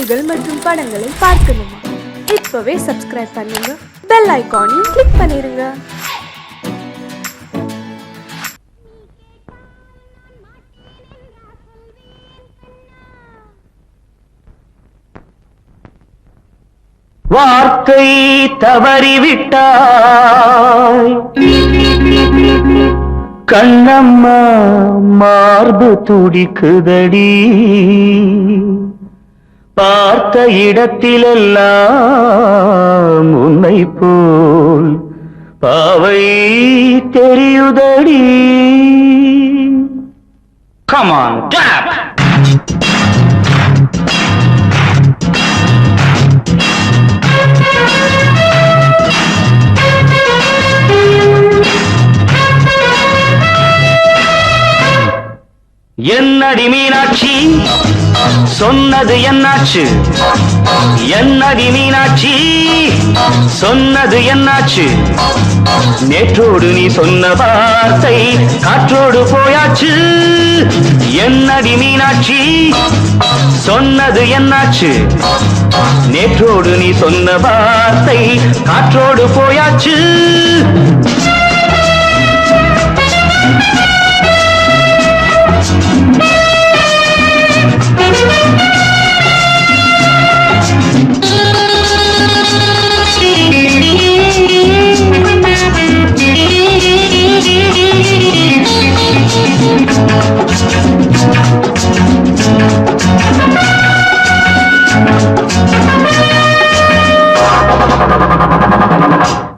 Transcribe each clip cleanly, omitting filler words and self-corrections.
செய்திகள் மற்றும் படங்களை பார்க்கணுமா? இப்பவே சப்ஸ்கிரைப் பண்ணுங்க, பெல் ஐகானையும் கிளிக் பண்ணிருங்க. வார்த்தை தவறிவிட்டாய் கண்ணம்மா, மார்பு துடிக்குதடி. பார்த்த இடத்திலெல்லாம் உன்னை போல் பாவை தெரியுதடி. Come on, clap! என்னடி மீனாட்சி, சொன்னது என்னாச்சு? என்னடி மீனாட்சி, சொன்னது என்னாச்சு? நேற்றோடு நீ சொன்ன வார்த்தை காற்றோடு போயாச்சு. என்னடி மீனாட்சி, சொன்னது என்னாச்சு? நேற்றோடு நீ சொன்ன வார்த்தை காற்றோடு போயாச்சு.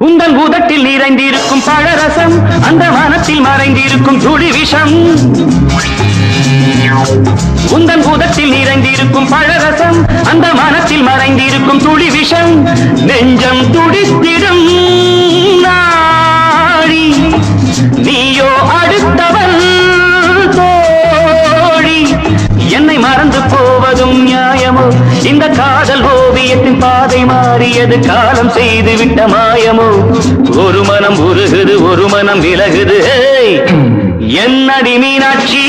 உங்கள் உதட்டில் நிறைந்திருக்கும் பழரசம், அந்த வானத்தில் மறைந்திருக்கும் துளி விஷம். உங்கள் உதட்டில் நிறைந்திருக்கும் பழரசம், அந்த வானத்தில் மறைந்திருக்கும் துளி விஷம். நெஞ்சம் துடித்திடும் நாடி, நீயோ அடுத்தவன் தோழி. என்னை மறந்து போவதும் நியாயமோ? இந்த காதல் ஓவியத்தின் பாதை மாறியது, காலம் செய்து விட்ட மாயமோ? ஒரு மனம் உருகுது, ஒரு மனம் விலகுது. என்னடி மீனாட்சி,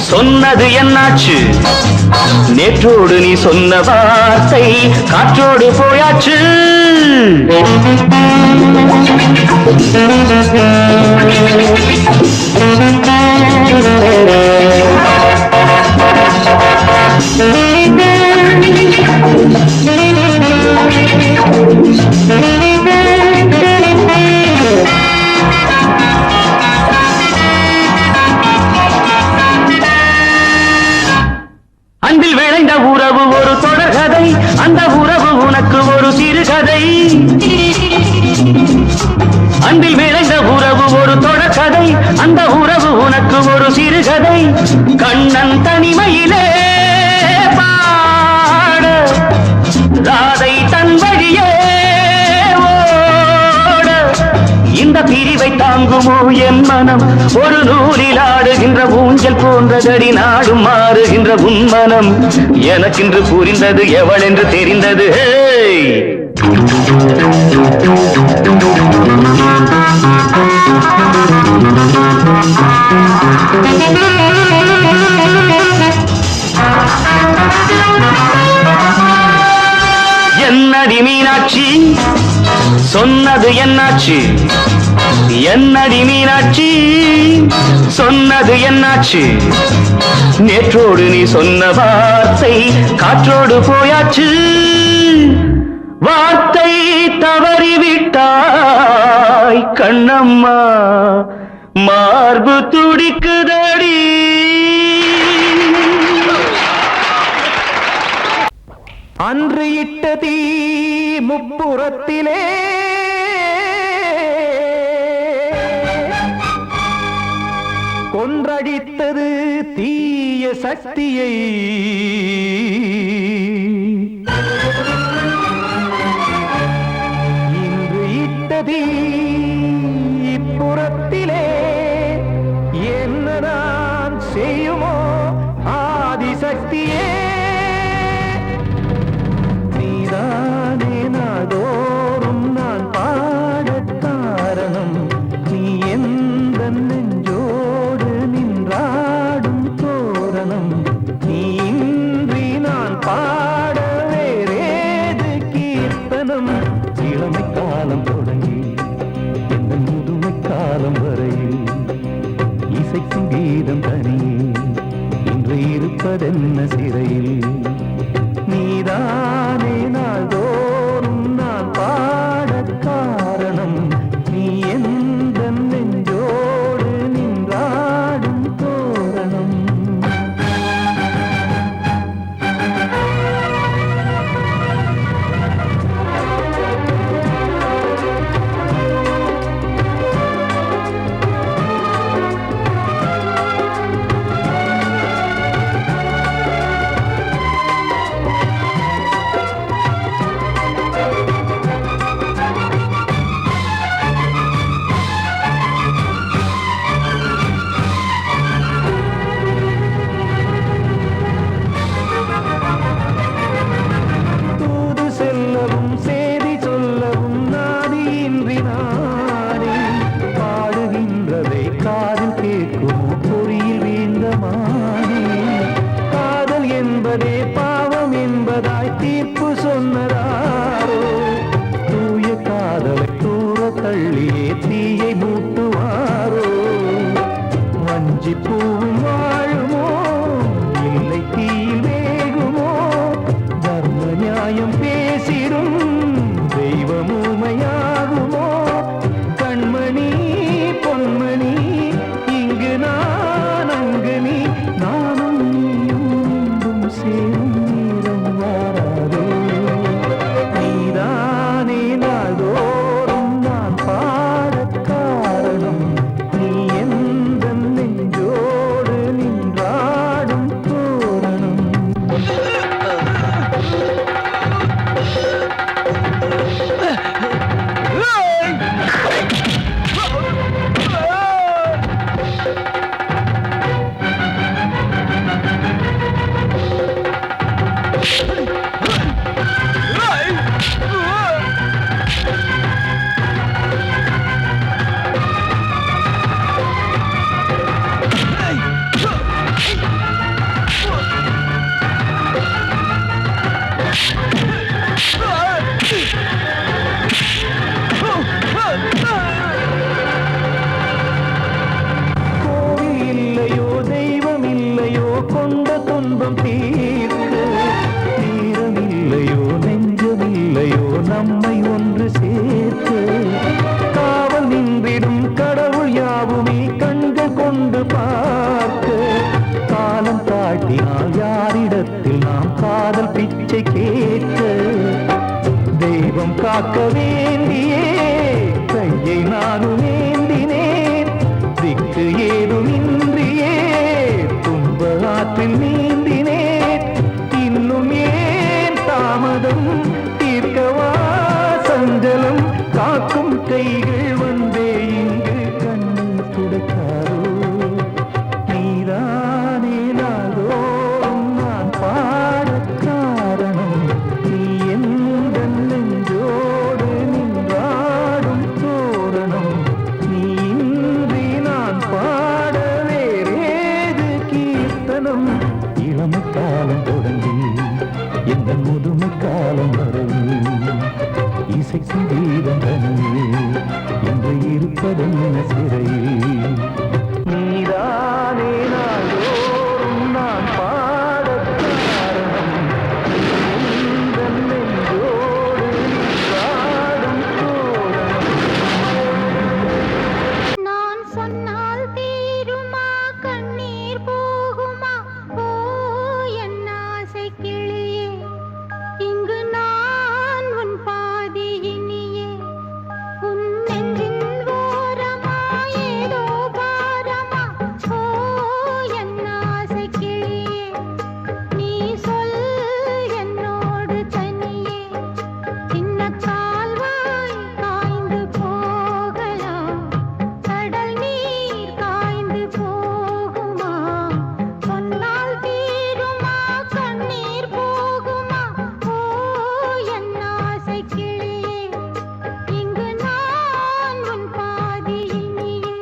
சொன்னது என்னாச்சு? நேற்றோடு நீ சொன்ன வார்த்தை காற்றோடு போயாச்சு. அன்பில் விளைந்த உறவு ஒரு தொடர்கதை, அந்த உறவு உனக்கு ஒரு சிறுகதை. அன்பில் விளைந்த உறவு ஒரு தொடர்கதை, அந்த உறவு உனக்கு ஒரு சிறுகதை. கண்ணன் தனிமையிலே பாட, ராதை தன் வழியே ஓட. இந்த பிரிவை தாங்குமோ என் மனம்? ஒரு நூலில் ஆடுகின்ற ஊஞ்சல் போன்றதடி, நாடும் மாறுகின்ற உன்மனம். எனக்கென்று புரிந்தது எவள் என்று தெரிந்தது. என்னடி மீனாட்சி, சொன்னது என்னாச்சு? என்னடி மீனாட்சி, சொன்னது என்னாச்சு? நேற்றோடு நீ சொன்ன வார்த்தை காற்றோடு போயாச்சு. வார்த்தை தவறிவிட்டாய் கண்ணம்மா, மார்பு துடிக்குதடி. அன்று இட்ட தீ முப்புறத்திலே, கொன்றடித்தது தீய சக்தியை. இன்று இட்ட தீ இப்புறத்திலே, என்ன நான் செய்யுமோ ஆதிசக்தியே? நீதானே நாடோறும் நான் பாடக் காரணம், நீ எந்த நெஞ்சோடு நின்றாடும் தோரணம். நீ இன்றி நான் பாட வீதம் தனியே இன்று இருப்பதென்ன சிறையில் நீதானே நாள்தோறும் நான் பாடக் காரணம் நீ எந்த நெஞ்சோடு நின்றாடும் தோரணம் பாவம் என்பதாய் தீர்ப்பு சொன்னதாரோ தூய காதலை தூர தள்ளியே தீயை மூட்டுவாரோ வஞ்சி பூவும் வாழுமோ இல்லை தீயில் வேகுமோ தர்ம நியாயம் பேசிடும் தெய்வம் ஊமையாகுமோ கண்மணி பொன்மணி இங்கு நான் அங்கு நீ நானும் சேரும் நீரம் வாராதே நீதானே நாள்தோறும் நான் பாடக் காரணம் நீ எந்த நெஞ்சோடு நின்றாடும் தோரணம் கோவில் இல்லையோ தெய்வம் இல்லையோ கொண்ட துன்பம் தீர்க்க நேரம் இல்லையோ நெஞ்சம் இல்லையோ நம்மை ஒன்று சேர்க்க காவல் நின்றிடும் கடவுள் யாவுமே கண்கள் கொண்டு பார்க்க காலம் காட்டினால் யாரிடத்தில் நாம் காதல் பிச்சை கேட்க தெய்வம் காக்க வேண்டியே கையை நானும் ஏந்தினேன் திக்கு ஏதுமின்றியே துன்ப ஆற்றில் நீந்தினேன் இன்னும் ஏன் தாமதம் தீர்க்கவா சஞ்சலம் காக்கும் கைகள் வந்தே இங்கு கண்ணீர் துடைக்காரோ நீதானே நாள்தோறும் நான் பாடக் காரணம் நீ எந்த நெஞ்சோடு நின்றாடும் தோரணம் நீ இன்றி நான் பாட வேறேது கீர்த்தனம் இளமை காலம் தொடங்கி எந்த முதுமை காலம் வரை இசைக்கு வீதம் தனியே என்று இருப்பதென்ன சிறையில் நீதானே நாள்தோறும் நான் பாடக் காரணம் எந்த நெஞ்சோடு நின்றாடும் தோரணம் நான் சொன்னால் தீருமா கண்ணீர் போகுமா ஓ என் ஆசை கிளியே இங்கு நான் உன் பாதி இனியே உன் நெஞ்சின் ஓரமா ஏதோ பாரமா ஓ என் ஆசை கிளியே நீ சொல் என்னோடு தனியே சின்ன கால்வாய் காய்ந்து போகலாம் கடல் நீர் காய்ந்து போகுமா சொன்னால் தீருமா கண்ணீர் போகுமா ஓ என் ஆசை கிளியே இங்கு நான் உன் பாதி இனியே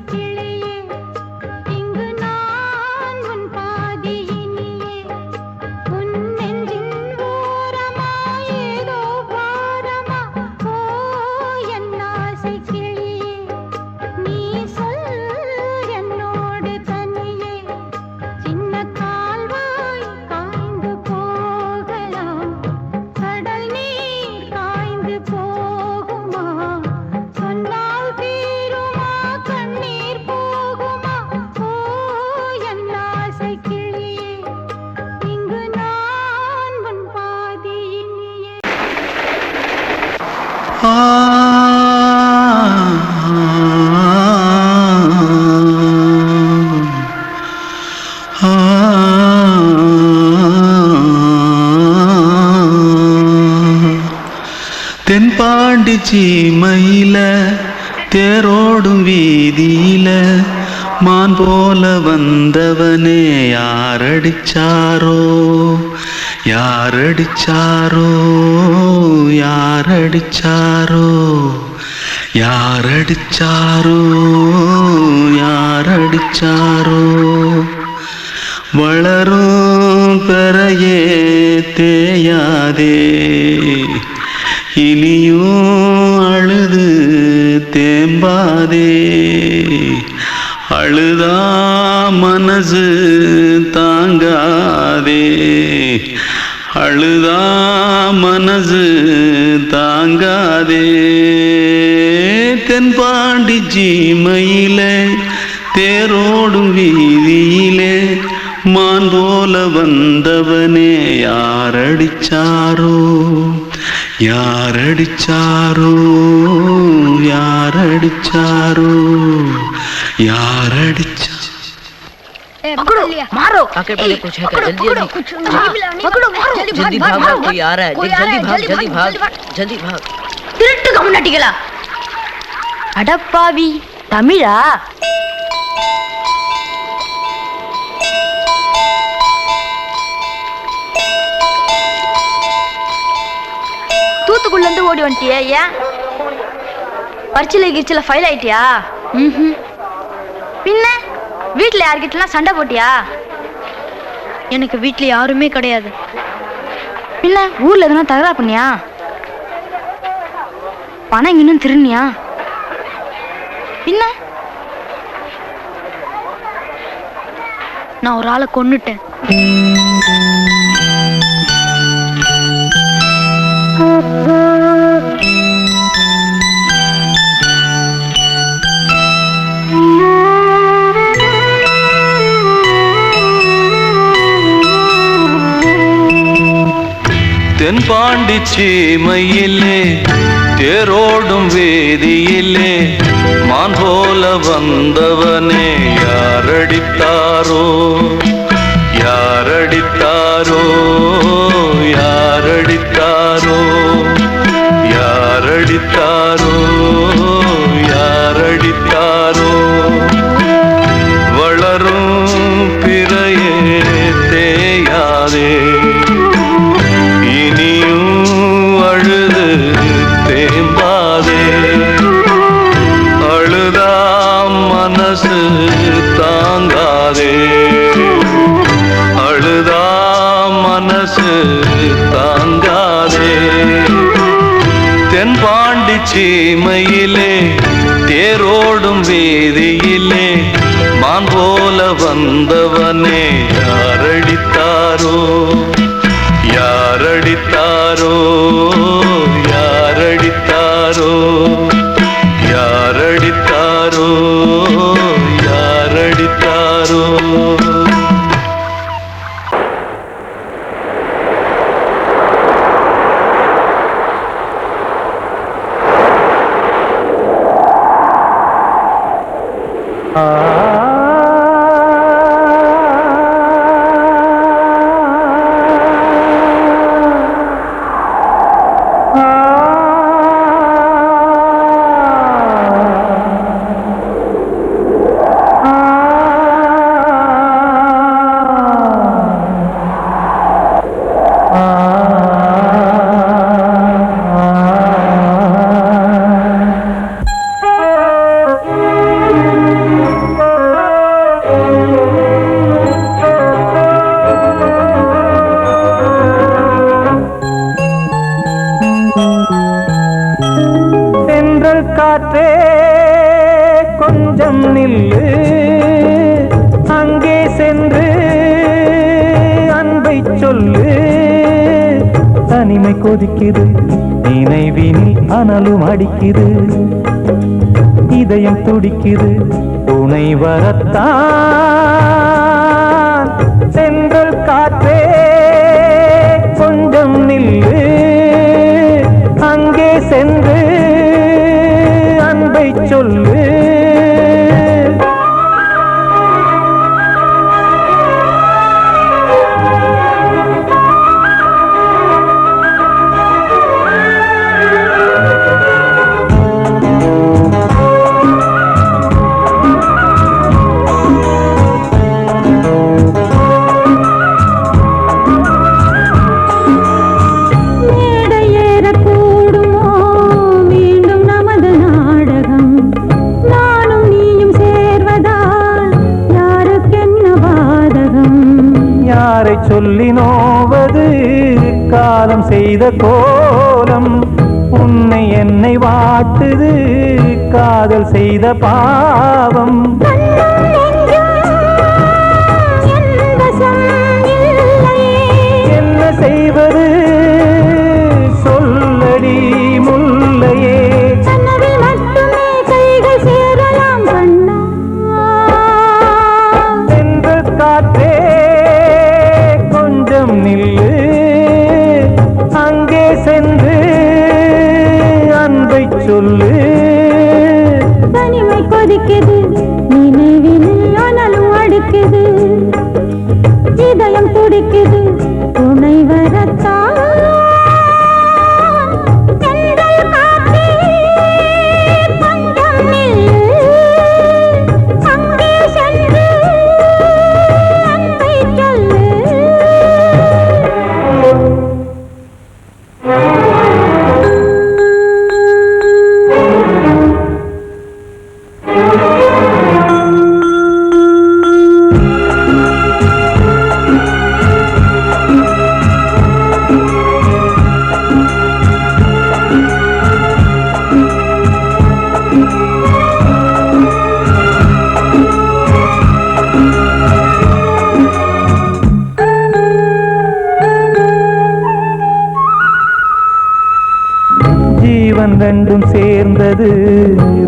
கிளியே இங்கு நான் உன் பாதியினியே உன் நெஞ்சின் ஓரமா ஏதோ பாரமா ஓ என் ஆசை கிளியே நீ சொல் என்னோடு தனியே சின்ன கால்வாய் காய்ந்து போகலாம் கடல் நீர் காய்ந்து போகுமா சொன்னால் தீருமா கண்ணீர் போகுமா ஓ என் ஆசை கிளியே இங்கு நான் உன் பாதியினியே தென்பாண்டி சீமையில தேரோடும் வீதியில மான் போல வந்தவனே யாரடிச்சாரோ யாரடிச்சாரோ யாரடிச்சாரோ யாரடிச்சாரோ யாரடிச்சாரோ வளரும் பெறையே தேயாதே இனியும் அழுது தேம்பாதே அழுதா மனசு தாங்காதே அழுதா மனசு தாங்காதே தென்பாண்டி சீமையிலே தேரோடும் வீதியிலே மான் போல வந்தவனே யாரடிச்சாரோ யாரடிச்சாரோ யாரடிச்சாரோ யாரடிச்சா पकड़ो मारो आके पहले कुछ है क्या जल्दी जल्दी पकड़ो मारो जल्दी भाग भाग कोई आ रहा है जल्दी भाग जल्दी भाग திருட்டு கம்முனட்டிகளா அடப்பாவி தமிழா தூத்துக்குள்ள இருந்து ஓடி வந்துட்டியா ஏன் பரிச்சையில கிரிச்சில ஃபைல் ஆயிட்டியா பின்ன வீட்டுல யார்கிட்டலாம் சண்டை போட்டியா எனக்கு வீட்டுல யாருமே கிடையாது பின்ன ஊர்ல எதுனா தகராறு பண்ணியா பணம் இன்னும் திருநியா பின்ன நான் ஒரு ஆளை கொன்னுட்டேன் தென்பாண்டி சீமையிலே தேரோடும் வேதியிலே மான் போல வந்தவனே யாரடித்தாரோ யாரடித்தாரோ யாரடித்தாரோ யாரடித்தாரோ யாரடித்தாரோ வளரும் பிறையே தேயாதே இனியும் அழுது தேம்பாதே அழுதா மனசு தாங்காதே அழுதா மனசு தாங்காதே தென்பாண்டி சீமையிலே தேரோடும் வீதியிலே மான் போல வந்தவனே யாரடித்தாரோ யாரடித்தாரோ யாரடித்தாரோ யாரடித்தாரோ யாரடித்தாரோ கொஞ்சம் நில்லு அங்கே சென்று அன்பை சொல்லு தனிமை கொதிக்குது நினைவினில் அனலும் அடிக்குது இதயம் துடிக்குது துணை வரத்தான் சென்றல் காற்றே கொஞ்சம் நில்லு அங்கே சென்று அன்பை சொல்லு சொல்லி நோவது காலம் செய்த கோலம் உன்னை என்னை வாட்டுது காதல் செய்த பாவம் என்ன செய்வது சொல்லடி முல்லையே சென்று காற்றே நில்லு அங்கே சென்று அன்பை சொல்லு தனிமை கொதிக்குது நினைவினில் அனலும் அடிக்குது இதயம் துடிக்குது துணை வரத்தான் ரெண்டும் சேர்ந்தது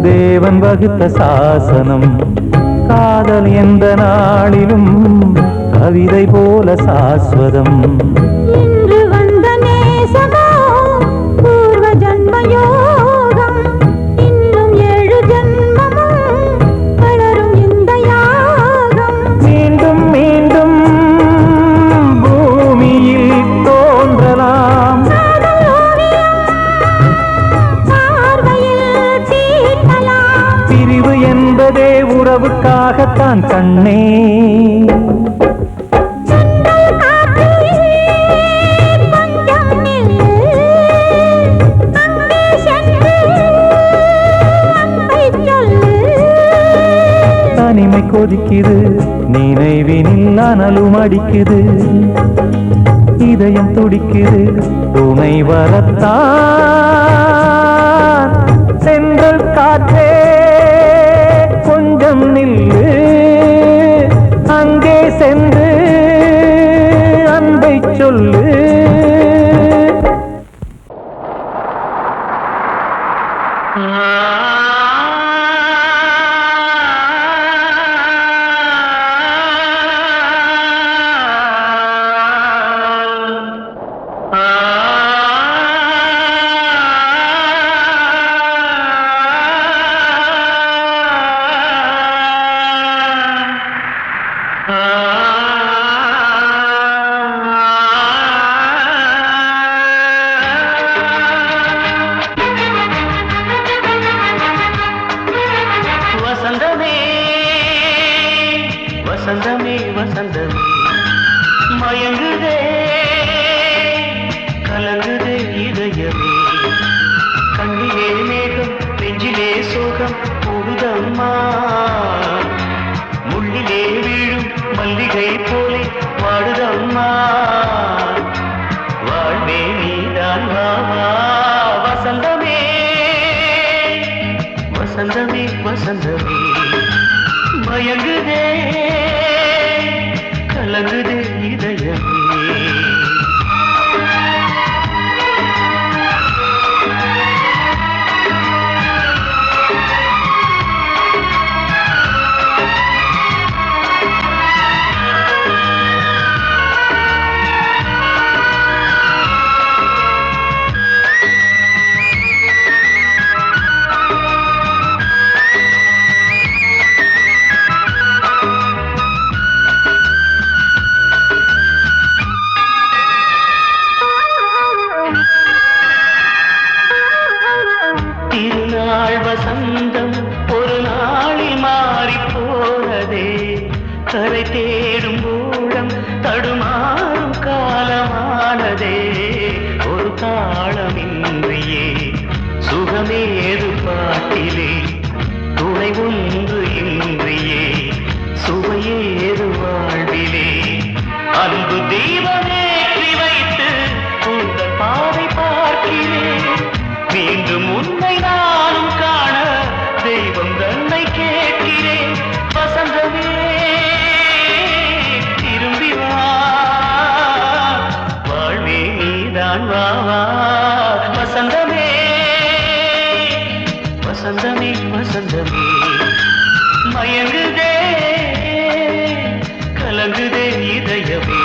தேவன் வகுத்த சாசனம் காதல் எந்த நாளிலும் கவிதை போல சாஸ்வதம் இன்று வந்த நேசமோ பூர்வ ஜன்ம யோகம் இன்னும் 7 ஜன்மமும் வளரும் இந்த யாகம் மீண்டும் மீண்டும் பூமியில் தோன்றலாம் பிரிவு என்பதே உறவுக்காகத்தான் கண்ணே தனிமை கொதிக்குது நினைவினில் அனலும் அடிக்குது இதயம் துடிக்குது துணை வரத்தான் சென்றல் காற்றே கொஞ்சம் நில்லு அங்கே சென்று அன்பை சொல்லு வசந்தமே வசந்தமே மயங்குதே கலங்குதே இதயமே கண்ணிலே மேகம் நெஞ்சிலே சோகம் கூடுதம்மா முள்ளிலே வீழும் மல்லிகை போலே வாடுதம்மா வாழ்வே நீதான் வா வசந்தமே வசந்தமே வசந்தமே வசந்தமே மயங்குதே கலங்குதே இதயமே வசந்தம் ஒரு நாளில் மாறி போனதே கரை தேடும் ஊழம் தடுமாறும் காலமானதே ஒரு தாளமின்றியே சுகமேது பாட்டிலே துணை ஒன்று இன்றியே சுவையேது வாழ்விலே அன்பு தெய்வமேற்றி வைத்து உங்கள் பாதை பார்க்கிறேன் மீண்டும் உன்னை நானும் காண தெய்வம் தன்னை கேட்கிறேன் வசந்தமே திரும்பி வா வாழ்வே நீதான் வா வா வசந்தமே வசந்தமே வசந்தமே மயங்குதே கலங்குதே இதயமே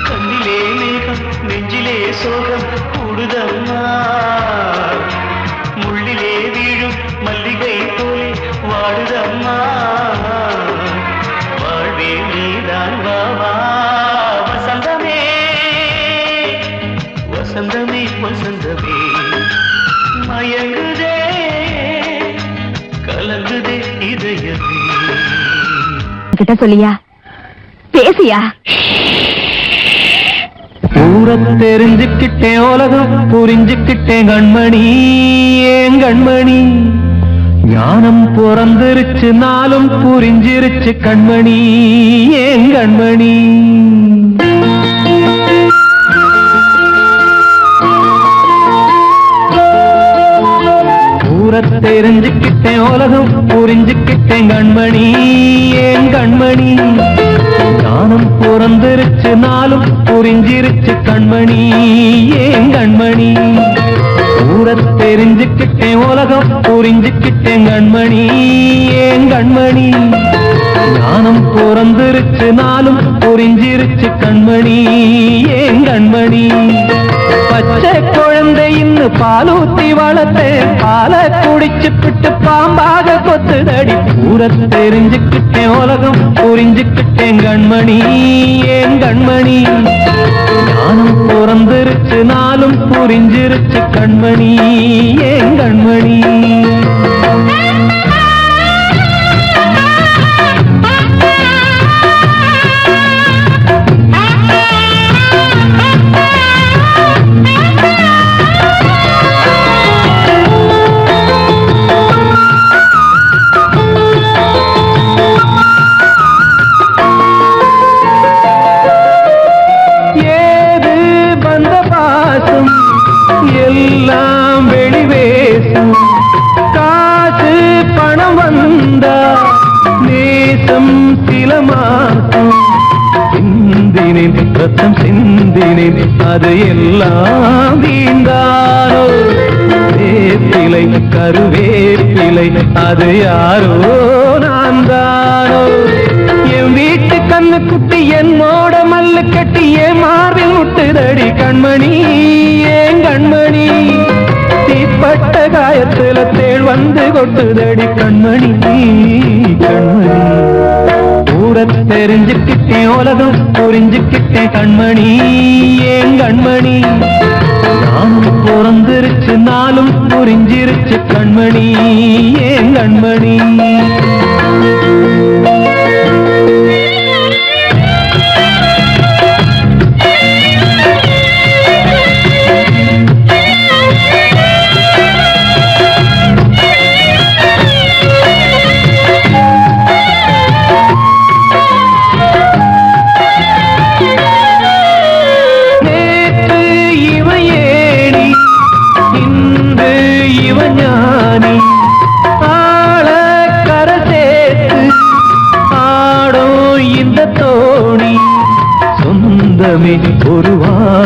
கண்ணிலே மேகம் நெஞ்சிலே சோகம் கூடுதம்மா முள்ளிலே வீழும் மல்லிகை போலே வாடுதம்மா வாழ்வே நீதான் வா வா வசந்தமே வசந்தமே வசந்தமே மயங்குதே கலங்குதே இதயமே கிட்ட சொல்லியா பேசியா ஊரத் தெரிஞ்சுக்கிட்டேன் உலகம் புரிஞ்சுக்கிட்டேன் கண்மணி ஏன் கண்மணி ஞானம் பிறந்திருச்சு நாளும் புரிஞ்சிருச்சு கண்மணி ஏன் கண்மணி ஊரத் தெரிஞ்சுக்கிட்டேன் உலகம் புரிஞ்சுக்கிட்டேன் கண்மணி ஏன் கண்மணி ஞானம் பிறந்திருச்சு நாளும் புரிஞ்சிருச்சு கண்மணி ஏன் கண்மணி ஊரத் தெரிஞ்சுக்கிட்டேன் உலகம் புரிஞ்சுக்கிட்டேன் கண்மணி ஏன் கண்மணி ஞானம் பிறந்திருச்சு நாளும் புரிஞ்சிருச்சு கண்மணி ஏன் கண்மணி பச்சை குழந்தை இன்னும் பாலூத்தி வளர்த்தேன் பாலை குடிச்சு பிட்டு பாம்பாக கொத்துதடி ஊரத் தெரிஞ்சுக்கிட்டேன் உலகம் புரிஞ்சுக்கிட்டேன் கண்மணி ஏன் கண்மணி ஞானம் பிறந்திருச்சு நாளும் புரிஞ்சிருச்சு கண்மணி ஏன் கண்மணி எல்லாம் வெளிவேசம் காசு பணம் வந்தா நேசம் சில மாசம் சிந்தினேன் ரத்தம் சிந்தினேன் அது எல்லாம் வீந்தாரோ வேப்பிலை கருவேப்பிலை அது யாரோ நான் தானோ என் வீட்டு கண்ணு குட்டி என்னோட மல்லு கட்டி என் மார்பில் முட்டுதடி கண்மணி ஏன் கண்மணி தீப்பட்ட காயத்துல தேள் வந்து கொட்டுதடி கண்மணி கண்மணி ஊரத் தெரிஞ்சுக்கிட்டேன் உலகம் புரிஞ்சுக்கிட்டேன் கண்மணி ஏன் கண்மணி நானும் பிறந்திருச்சு நாளும் புரிஞ்சிருச்சு கண்மணி ஏன் கண்மணி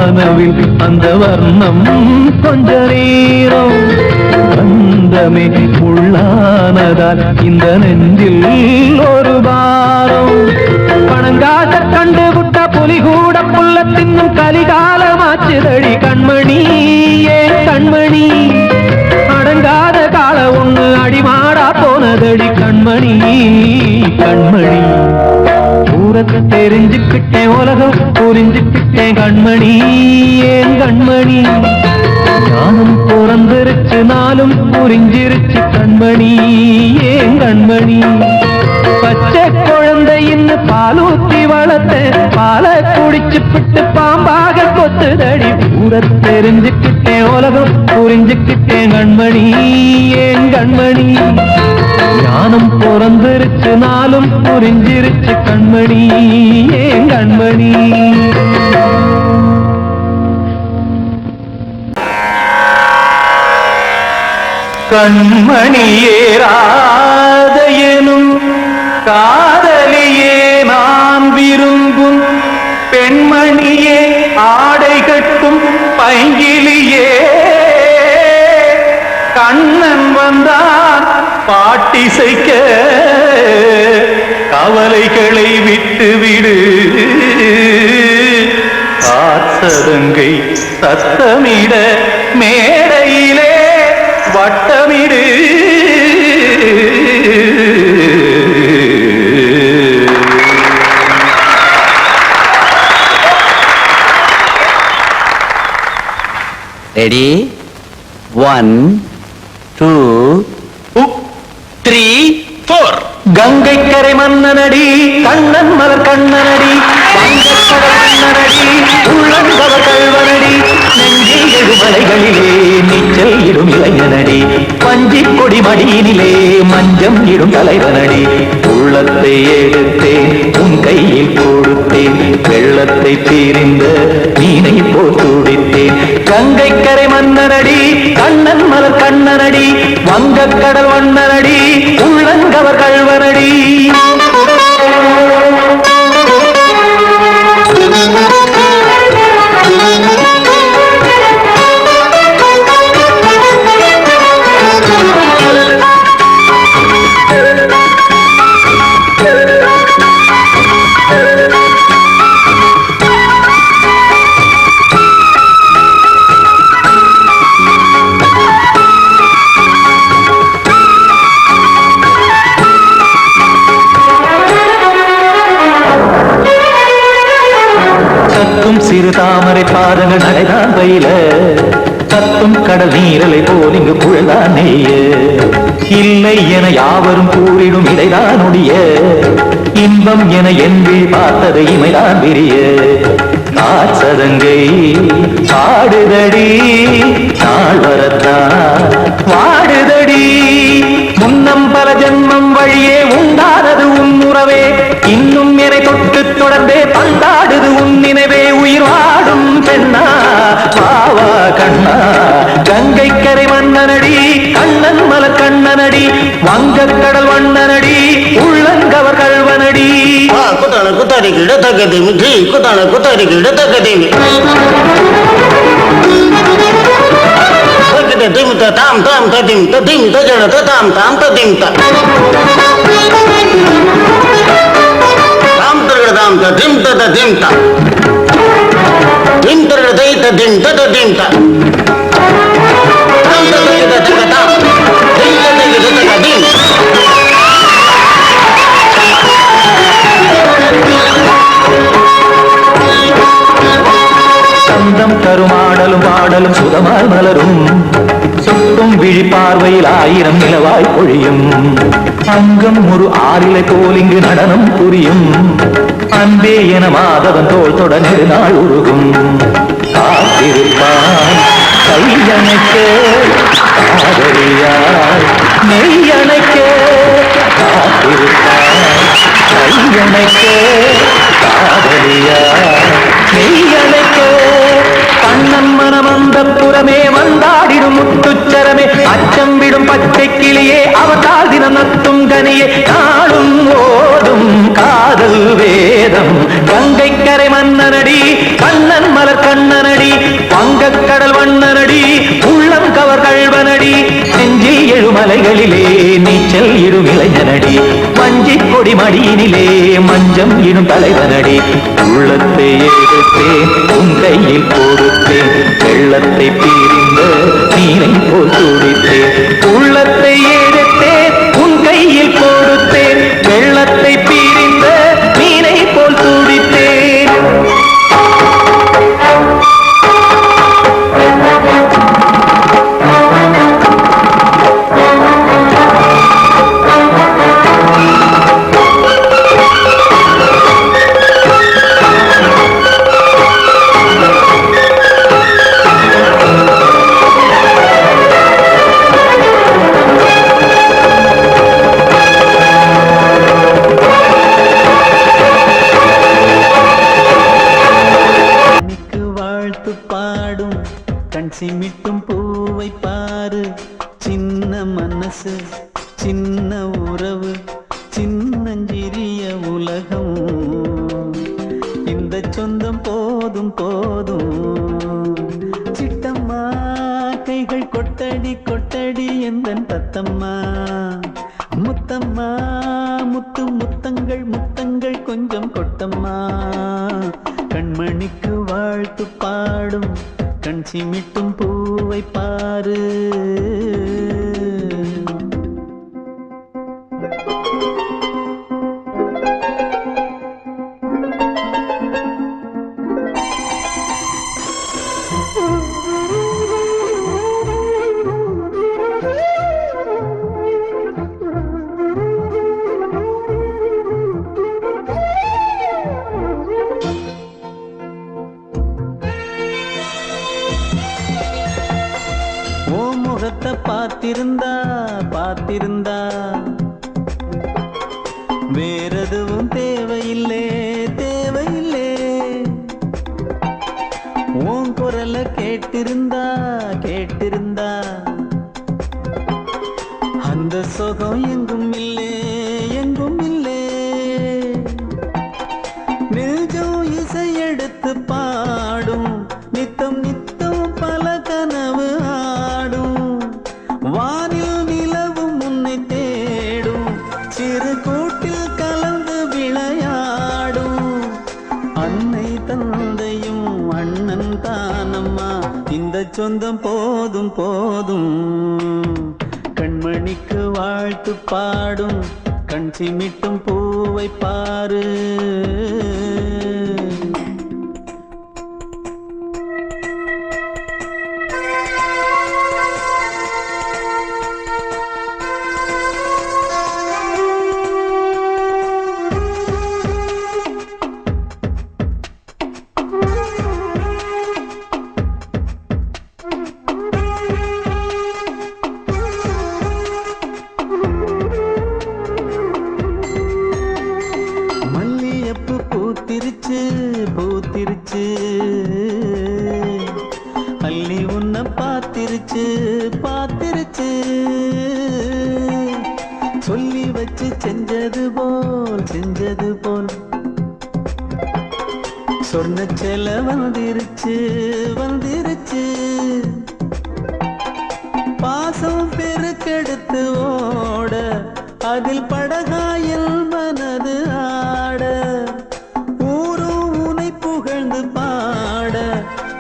வானவில் அந்த வர்ணம் கொஞ்ச நேரம் பந்தமே உள்ளானதால் இந்த நெஞ்சில் ஒரு பாரம் பணங்காச கண்டு விட்ட புலி கூட புல்ல தின்னும் கலிகாலமாச்சுதடி கண்மணி ஏன் கண்மணி அடங்காத கால ஒண்ணு அடிமாடா போனதடி கண்மணி கண்மணி தூரத்தை தெரிஞ்சுக்கிட்டேன் உலகம் புரிஞ்சுக்கிட்டேன் கண்மணி ஏன் கண்மணி ஞானம் பிறந்திருச்சு நாளும் புரிஞ்சிருச்சு கண்மணி ஏன் கண்மணி பச்சை குழந்தையின் பாலூத்தி வளர்த்த பாலை குடிச்சுப்பிட்டு பாம்பாக கொத்துதடி ஊரை தெரிஞ்சுக்கிட்டேன் உலகம் புரிஞ்சுக்கிட்டேன் கண்மணி ஏன் கண்மணி ஞானம் பிறந்திருச்சு நாளும் புரிஞ்சிருச்சு கண்மணி ஏன் கண்மணி கண்மணியே ராதையனும் காதலியே நான் விரும்பும் பெண்மணியே ஆடை கட்டும் பைங்கிலியே கண்ணன் வந்தான் பாட்டிசைக்க கவலைகளை விட்டுவிடு காத்ததங்கை சத்தமிட மேடையிலே வட்டமிடு ரெடி 1 2 3 4 கங்கை கரை மன்னனடி கண்ணன் மலர் கண்ணனடி கண்ணனடி உள்ளங்கவர் கல்வனடி நெஞ்சில் எழுமலைகளிலே நீச்சல் இடும் இளைஞனடி பஞ்சி கொடி மடியினிலே மஞ்சம் இடும் தலைவனடி உள்ளத்தை எடுத்தேன் உன் கையில் கொடுத்தேன் வெள்ளத்தை தீரிந்த மீனை போல் துடித்தேன் கங்கை கரை மன்னனடி கண்ணன் மலர் கண்ணனடி வங்கக் கடல் வண்ணனடி உள்ளங்கவர் கல்வனடி சிறு தாமரை பாதங்கள் நடைதான் பயில கத்தும் கடல் நீரலை போல் இங்கு குழல்தான் நெய்ய இல்லை என யாவரும் கூறிடும் இடைதான் உடைய இன்பம் என என்பி பார்த்தது இமைதான் விரிய காசதங்கை பாடுதடி நாள் வரத்தான் வாடுதடி முன்னம் பல ஜென்மம் வழியே உண்டானது உன் உறவே இன்னும் என்னை தொட்டு தொடர்ந்தே பந்தாடுது உன் நினைவே உயிர் வாடும் பெண்ணா பாவா கண்ணா கங்கை கரை மன்னனடி கண்ணன் மலர் கண்ணனடி வங்கக் கடல் வண்ணனடி உள்ளங்கவர் கல்வனடி குத்தான குத்தாரிக்கு இடத்தக்கதேமி ஜி குத்தான குத்தாரிக்கு இடத்தக்கதேமி திமித்த தாம் தாம் ததிமித்த திமித்த ஜனத தாம் தாம் ததிமித்த தாம் தரகட தாம் ததிமித்த ததிமித்த திம் தரகட தை ததிமித்த ததிமித்த தாம் தரகட தக தாம் திம் தரகட தக திம் சந்தம் கருமாடலும் பாடலும் சுதமால் மலரும் சுட்டும் விழி பார்வையில் ஆயிரம் நிலவாய் பொழியும் அங்கம் ஒரு ஆறிலை போல் இங்கு நடனம் புரியும் அன்பே என மாதவன் தோள் தொட நெடுநாள் உருகும் காத்திருப்பான் கையணைக்க காதலியாய் மெய்யணைக்க காத்திருப்பான் கையணைக்க காதலியாய் மெய்யணைக்க கண்ணன் மனம் அந்த புறமே வந்தாடிடும் முத்துச்சரமே அச்சம் விடும் பச்சை கிளியே அவதால் தினம் நத்தும் கனியே நாளும் ஓடும் காதல் வேதம் கங்கை கரை மன்னனடி கண்ணன் மலர் கண்ணனடி ஏழுமலைகளிலே நீச்சல் இடும் இளைஞனடி வஞ்சி கொடி மடியினிலே மஞ்சம் இடும் தலைவனடி உள்ளத்தை எடுத்தேன் உன் கையில் கொடுத்தேன் வெள்ளத்தை பிரிந்த நீரை போல் துடித்தேன் உள்ளத்தை எடுத்தேன் உன் கையில் கொடுத்தேன் வெள்ளத்தை பிரிந்த நீரை போல் துடித்தேன் சிமிட்டும் பூவை பாரு சின்ன மனசு சின்ன உறவு சின்னஞ்சிறிய உலகம் இந்த சொந்தம் போதும் போதும் சிட்டம்மா கைகள் கொட்டடி கொட்டடி எந்தன் தத்தம்மா முத்தம்மா முத்து முத்தங்கள் முத்தங்கள் கொஞ்சம் கொட்டம்மா கண்மணிக்கு வாழ்த்து பாடும் கண் சிமிட்டும் பூவை பாரு பார்த்திருந்தா பார்த்திருந்தா வேறெதுவும் தேவையில்லை தேவையில்லை உன் குரல கேட்டிருந்தா கேட்டிருந்தா அந்த சுகம் எங்கும் இல்லை எங்கும் இல்லை நெஞ்சம் இசை எடுத்து பாடும் நித்தம் நித்தம் பல கனவு ஆடும் வானில் நிலவும் உன்னை தேடும் சிறு கூட்டில் கலந்து விளையாடும் அன்னை தந்தையும் அண்ணன் தானம்மா இந்த சொந்தம் போதும் போதும் கண்மணிக்கு வாழ்த்து பாடும் கண் சிமிட்டும் பூவை பாரு பூத்திருச்சு அள்ளி உன்னை பார்த்திருச்சு பார்த்திருச்சு சொல்லி வச்சு செஞ்சது போல் சொன்ன செல வந்துருச்சு வந்துருச்சு பாசம் பெருக்கெடுத்து ஓட அதில் படகாயில் மனது ஆட புகழ்ந்து பாட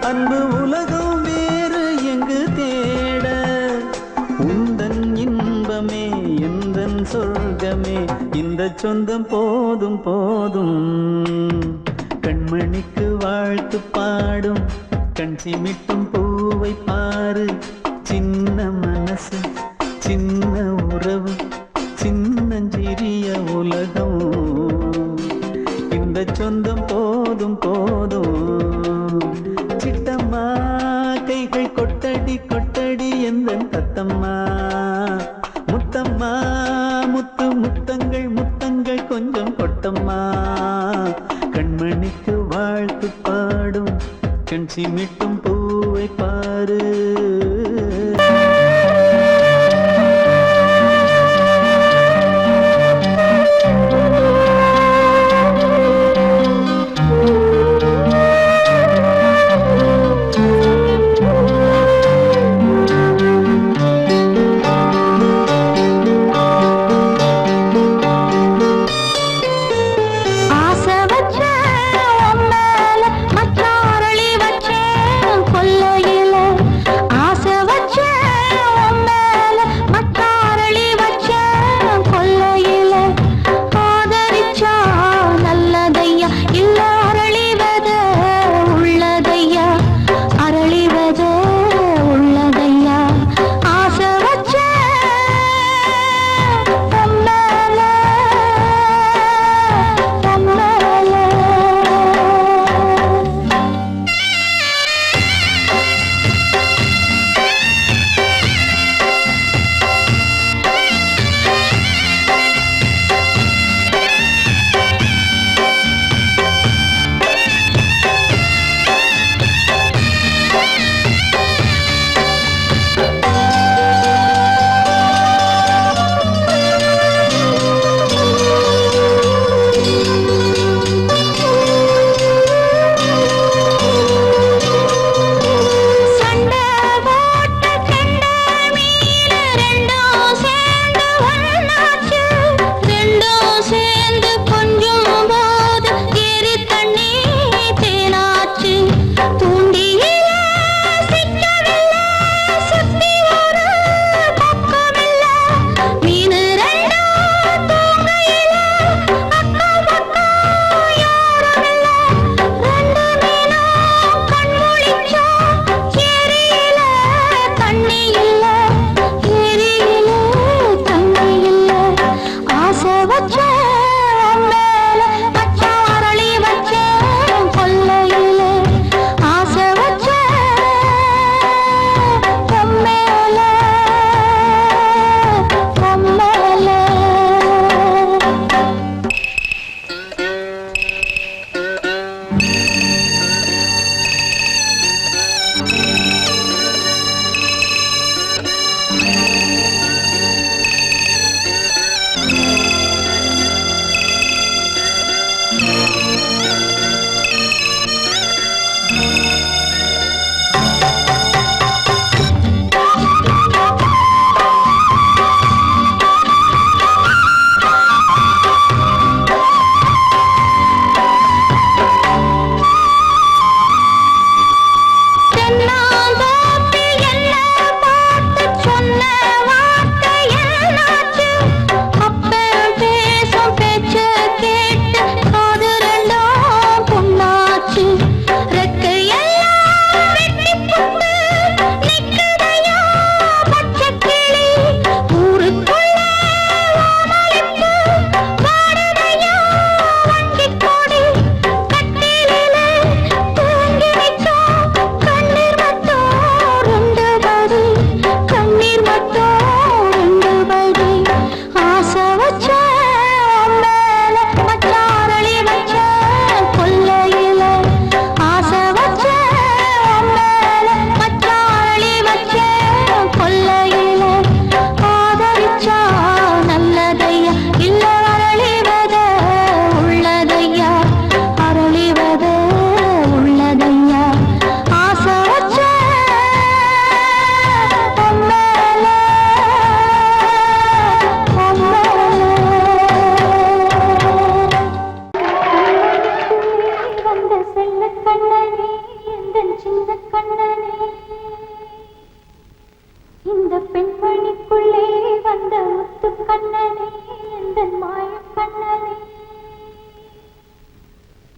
அன்பு உலகம் வேறு எங்கு தேட உந்தன் இன்பமே எந்தன் சொர்க்கமே இந்த சொந்தம் போதும் போதும் கண்மணிக்கு வாழ்த்து பாடும் கண் சிமிட்டும் பூவை பாரு சின்ன மனசு சின்ன உறவு சின்னஞ்சிறிய உலகம் இந்த சொந்தம் போதும் போதும் சிட்டம்மா கைகள் கொட்டடி கொட்டடி எந்தன் தத்தம்மா முத்தம்மா முத்து முத்தங்கள் முத்தங்கள் கொஞ்சம் கொட்டம்மா கண்மணிக்கு வாழ்த்து பாடும் கண் சிமிட்டும் பூவை பாரு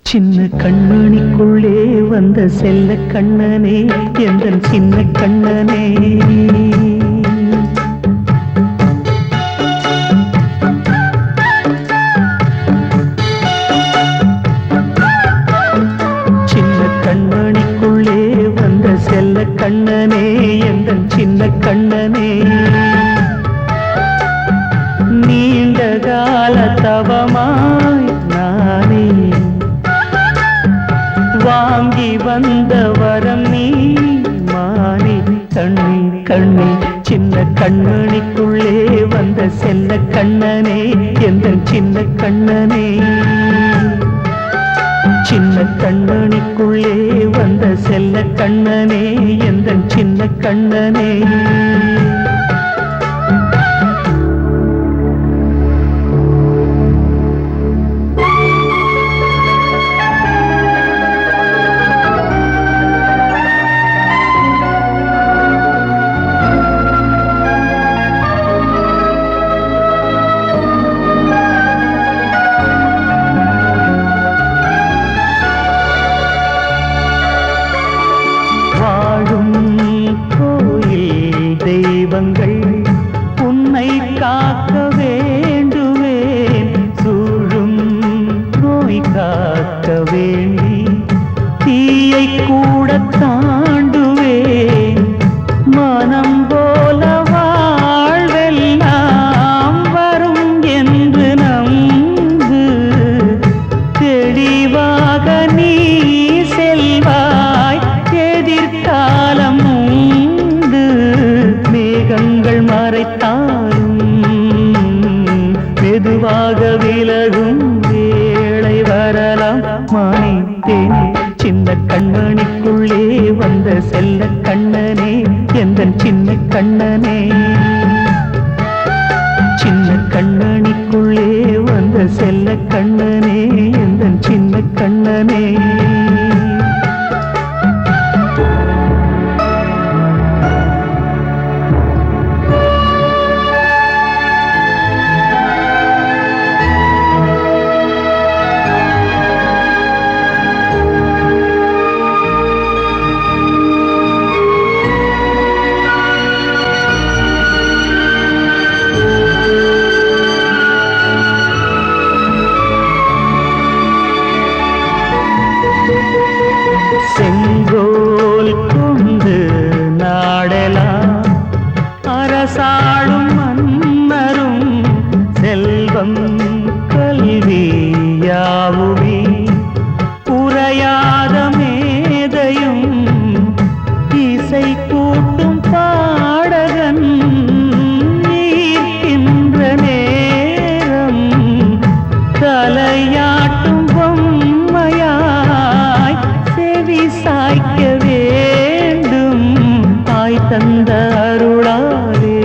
சின்ன கண்மணிக்குள்ளே வந்த செல்ல கண்ணனே எந்தன் சின்ன கண்ணனே சின்ன கண்மணிக்குள்ளே வந்த செல்ல கண்ணனே எந்தன் சின்ன கண்ணனே நீண்ட கால தவமாய் நானே வாங்கி வந்த வரம் நீ மானே கண்ணி கண்ணி சின்ன கண்மணிக்குள்ளே வந்த செல்ல கண்ணனே எந்தன் சின்ன கண்ணனே சின்ன கண்மணிக்குள்ளே வந்த செல்ல கண்ணனே எந்தன் சின்ன கண்ணனே உன்னை காக்க வேண்டுவேன் சூழும் நோய் காக்க வேண்டி தீயை கூட தாண்டுவேன் மனம் போல வாழ்வெல்லாம் வரும் என்று நம்பு தெளிவாக நீ செல்வாய் எதிர்காலம் மேகங்கள் மறைத்தாலும் மெதுவாக விலகும் வேளை வரலாம் மானே தேனே சின்ன கண்மணிக்குள்ளே வந்த செல்ல கண்ணனே எந்தன் சின்ன கண்ணனே சின்ன கண்மணிக்குள்ளே வந்த செல்ல கண்ணனே எந்தன் சின்ன கண்ணனே கேள்வி யாவுமே உரையாத மேதையும் இசை கூட்டும் பாடகன் ஈர்க்கின்ற நேரம் தலையாட்டும் பொம்மையாய் செவி சாய்க்க வேண்டும் தாய் தந்த அருளாலே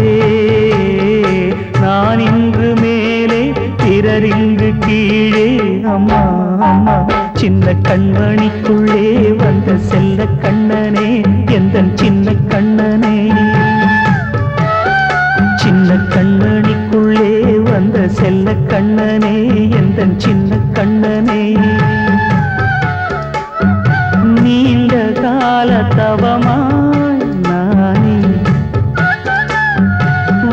நான் இன்று மேலே பிறரிங்கு கீழே அம்மா அம்மா சின்ன கண்மணிக்குள்ளே வந்த செல்ல கண்ணனே எந்தன் சின்ன கண்ணனே சின்ன கண்மணிக்குள்ளே வந்த செல்ல கண்ணனே எந்தன் சின்ன கண்ணனே நீண்ட கால தவமாய் நானே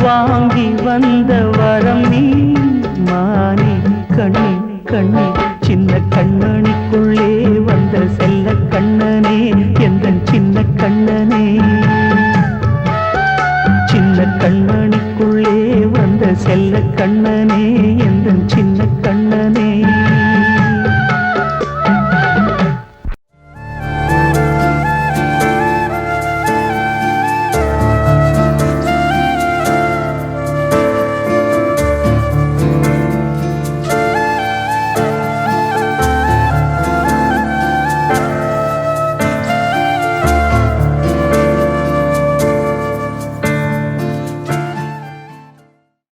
வாங்கி வந்த வரம் நீ மானே கண்ணே கண்ணே சின்ன கண்மணி